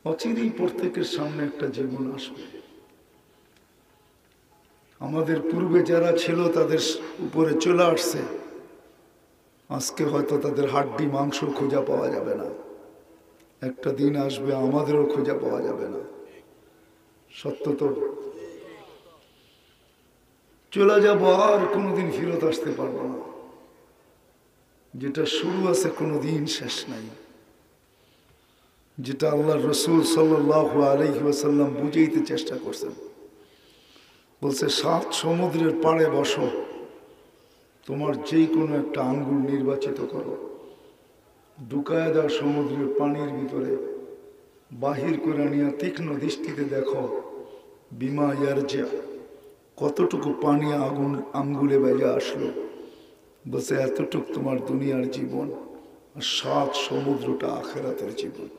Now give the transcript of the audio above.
অচিরেই প্রত্যেকের সামনে একটা জীবন আসবে। আমাদের পূর্বে যারা ছিল তাদের উপরে চলে আসছে, আজকে হয়তো তাদের হাড্ডি মাংস খোঁজা পাওয়া যাবে না। একটা দিন আসবে আমাদেরও খোঁজা পাওয়া যাবে না। সত্য তো? চলে যাবো, আর কোনোদিন ফেরত আসতে পারবো না। যেটা শুরু আছে কোনোদিন শেষ নাই। যেটা আল্লাহ রসুল সাল্লাল্লাহু আলাইহি ওয়াসাল্লাম বুঝাইতে চেষ্টা করছেন। বলছে 7 সমুদ্রের পাড়ে বসো, তোমার যেই কোনো একটা আঙ্গুল নির্বাচিত করো, ঢুকায় দাও সমুদ্রের পানির ভিতরে, বাহির করে নিয়ে তীক্ষ্ণ দৃষ্টিতে দেখো বিমা ইয়ারজা, কতটুকু পানি আগুন আঙ্গুলে বেজে আসলো। বলছে এতটুক তোমার দুনিয়ার জীবন, আর 7 সমুদ্রটা আখেরাতের জীবন।